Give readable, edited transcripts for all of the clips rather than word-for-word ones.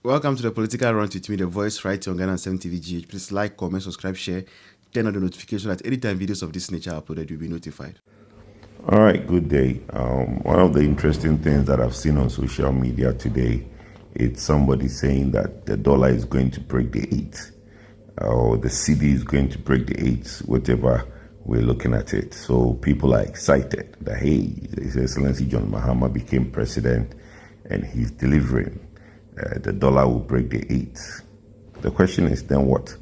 Welcome to the Political Run with me, the voice right on Ghana and 7 TVGH. Please like, comment, subscribe, share, turn on the notification that anytime videos of this nature are uploaded, you'll be notified. All right, good day. One of the interesting things that I've seen on social media today, it's somebody saying that the dollar is going to break the 8, or the cedi is going to break the 8, whatever we're looking at it. So people are excited that, hey, His Excellency John Mahama became president and he's delivering. The dollar will break the 8. The question is, then what?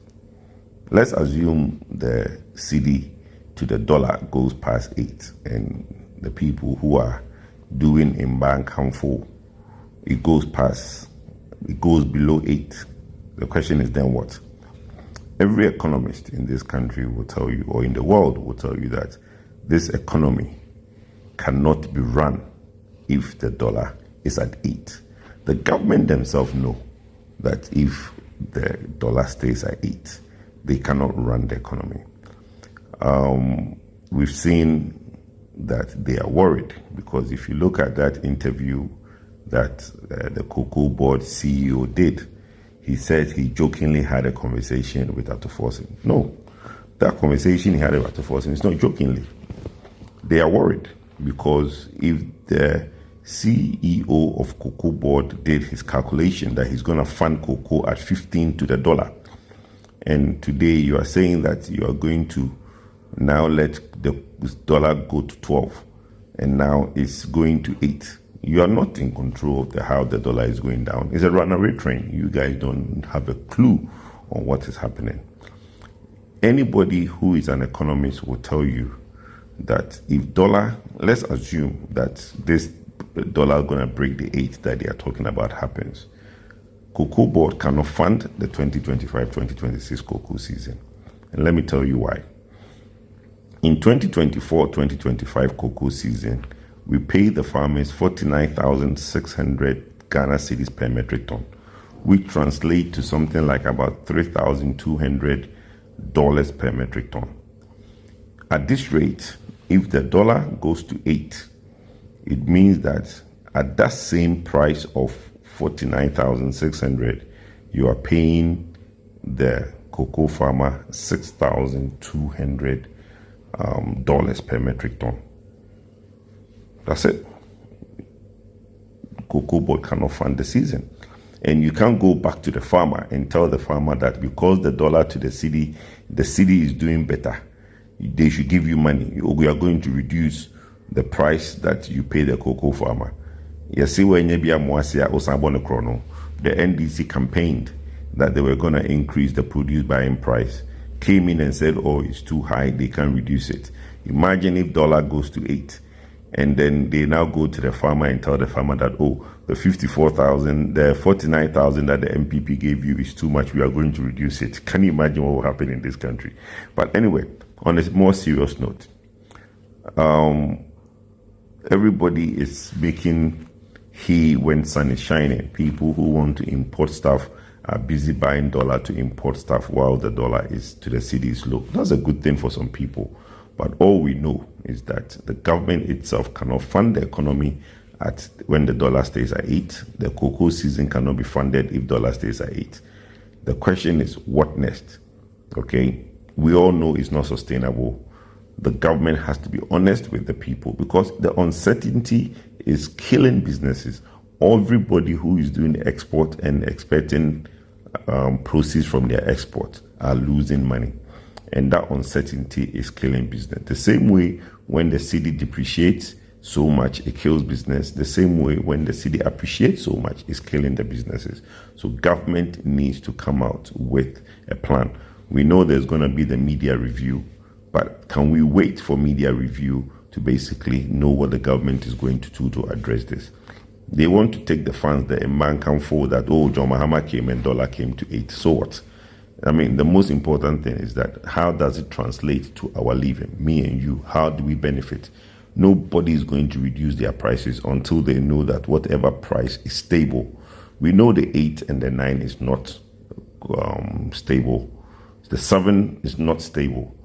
Let's assume the cedi to the dollar goes past 8, and the people who are doing in bank harmful, it goes below 8. The question is, then what? Every economist in this country will tell you, or in the world will tell you, that this economy cannot be run if the dollar is at 8. The government themselves know that if the dollar stays at 8, they cannot run the economy. We've seen that they are worried, because if you look at that interview that the Cocoa Board CEO did, he said he jokingly had a conversation with Atuforsen. No, that conversation he had with Atuforsen is not jokingly. They are worried because if the CEO of Cocoa Board did his calculation that he's going to fund cocoa at 15 to the dollar, and today you are saying that you are going to now let the dollar go to 12, and now it's going to 8. You are not in control of how the dollar is going down. It's a runaway train. You guys don't have a clue on what is happening. Anybody who is an economist will tell you that if dollar, let's assume that this dollar is going to break the 8 that they are talking about happens, Cocoa Board cannot fund the 2025-2026 cocoa season. And let me tell you why. In 2024-2025 cocoa season, we pay the farmers 49,600 Ghana cedis per metric ton, which translates to something like about $3,200 per metric ton. At this rate, if the dollar goes to 8, it means that at that same price of 49,600, you are paying the cocoa farmer $6,200 per metric ton. That's it. Cocoa Board cannot fund the season. And you can't go back to the farmer and tell the farmer that because the dollar to the cedi is doing better, they should give you money. We are going to reduce the price that you pay the cocoa farmer. The NDC campaigned that they were going to increase the produce buying price, came in and said, oh, it's too high, they can't reduce it. Imagine if dollar goes to 8, and then they now go to the farmer and tell the farmer that, oh, the 54,000, the 49,000 that the MPP gave you is too much, we are going to reduce it. Can you imagine what will happen in this country? But anyway, on a more serious note, everybody is making hay when sun is shining. People who want to import stuff are busy buying dollar to import stuff while the dollar is to the cedi is low. That's a good thing for some people. But all we know is that the government itself cannot fund the economy when the dollar stays at 8. The cocoa season cannot be funded if dollar stays at 8. The question is, what next? Okay, we all know it's not sustainable. The government has to be honest with the people, because the uncertainty is killing businesses. Everybody who is doing the export and expecting proceeds from their export are losing money. And that uncertainty is killing business. The same way when the cedi depreciates so much, it kills business. The same way when the cedi appreciates so much, it's killing the businesses. So government needs to come out with a plan. We know there's going to be the media review, but can we wait for media review to basically know what the government is going to do to address this? They want to take the funds that a man can forward that, oh, John Mahama came and dollar came to 8. So what? I mean, the most important thing is that how does it translate to our living, me and you? How do we benefit? Nobody is going to reduce their prices until they know that whatever price is stable. We know the 8 and the 9 is not stable. The 7 is not stable.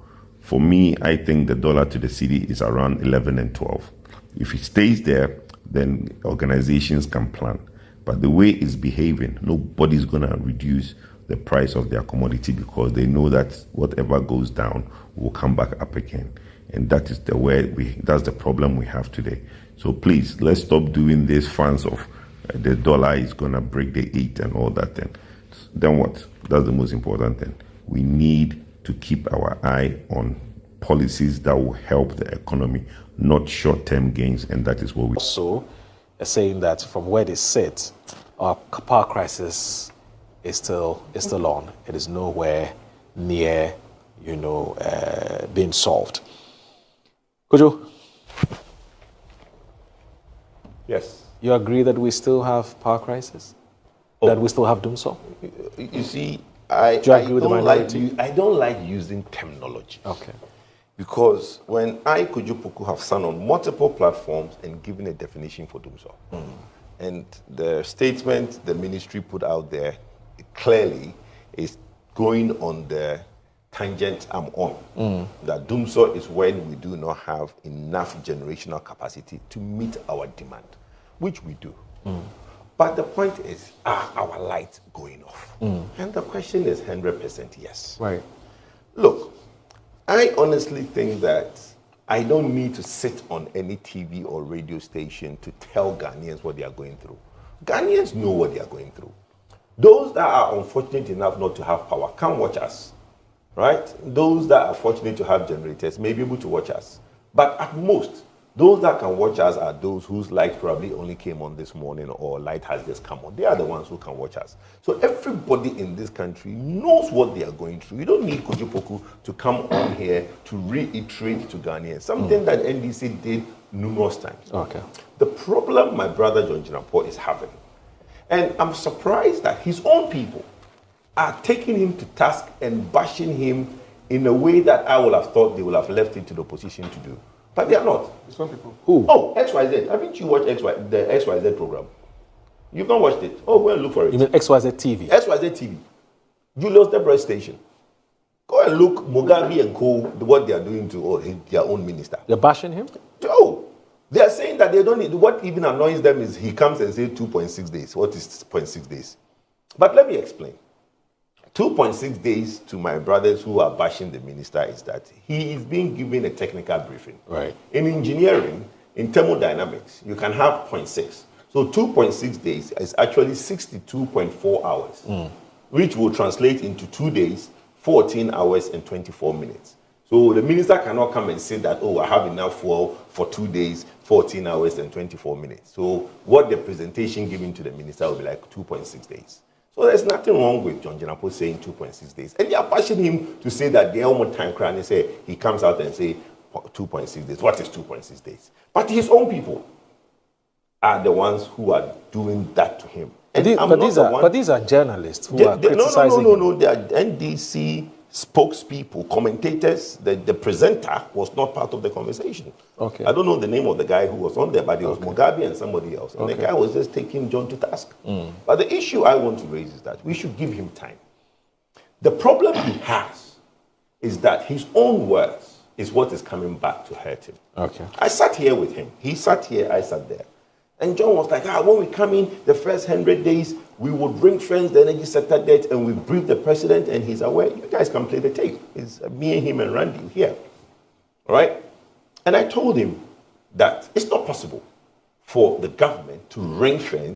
For me, I think the dollar to the cedi is around 11 and 12. If it stays there, then organizations can plan. But the way it's behaving, nobody's going to reduce the price of their commodity because they know that whatever goes down will come back up again. And that is that's the problem we have today. So please, let's stop doing this fans of the dollar is going to break the 8 and all that thing. Then what? That's the most important thing. We need to keep our eye on policies that will help the economy, not short-term gains, and that is what we... Also, saying that from where they sit, our power crisis is still on. It is nowhere near, being solved. Kojo? Yes. You agree that we still have power crisis? That we still have doomsday? You see, I don't like using terminology. Okay. Because when Kojo Poku, have sat on multiple platforms and given a definition for doomsday, and the statement the ministry put out there clearly is going on the tangent I'm on. That doomsday is when we do not have enough generational capacity to meet our demand, which we do. But the point is, are our lights going off? And the question is 100% yes. Right. Look, I honestly think that I don't need to sit on any TV or radio station to tell Ghanaians what they are going through. Ghanaians know what they are going through. Those that are unfortunate enough not to have power can watch us, right? Those that are fortunate to have generators may be able to watch us. But at most, those that can watch us are those whose light probably only came on this morning or light has just come on. They are the ones who can watch us. So everybody in this country knows what they are going through. You don't need Kojo Poku to come on here to reiterate to Ghanaians, something that NDC did numerous times. Okay. The problem my brother John Jinapor is having, and I'm surprised that his own people are taking him to task and bashing him in a way that I would have thought they would have left it to the opposition to do. But they are not. Some people. Who? Oh, XYZ. Haven't you watched the XYZ program? You've not watched it. Oh, go and look for it. You mean XYZ TV? XYZ TV. Julius Debra station. Go and look Mugabe and co. What they are doing to their own minister. They're bashing him? Oh, they are saying that they don't need. What even annoys them is he comes and says 2.6 days. What is 0.6 days? But let me explain. 2.6 days to my brothers who are bashing the minister is that he is being given a technical briefing. Right. In engineering, in thermodynamics, you can have 0.6. So 2.6 days is actually 62.4 hours, which will translate into 2 days, 14 hours and 24 minutes. So the minister cannot come and say that, oh, I have enough fuel for 2 days, 14 hours and 24 minutes. So what the presentation given to the minister will be like 2.6 days. So there's nothing wrong with John Jinapor saying 2.6 days. And they are pushing him to say that the Elmo time crane, they say he comes out and say 2.6 days. What is 2.6 days? But his own people are the ones who are doing that to him. And but these are journalists who are criticizing No. They are NDC spokespeople, commentators. The presenter was not part of the conversation. Okay. I don't know the name of the guy who was on there, but it was Mugabe and somebody else. And the guy was just taking John to task. But the issue I want to raise is that we should give him time. The problem he has is that his own words is what is coming back to hurt him. Okay. I sat here with him. He sat here, I sat there. And John was like, when we come in the first 100 days, we will bring friends the energy sector debt and we brief the president and he's aware. You guys can play the tape. It's me and him and Randy here. All right? And I told him that it's not possible for the government to ring fence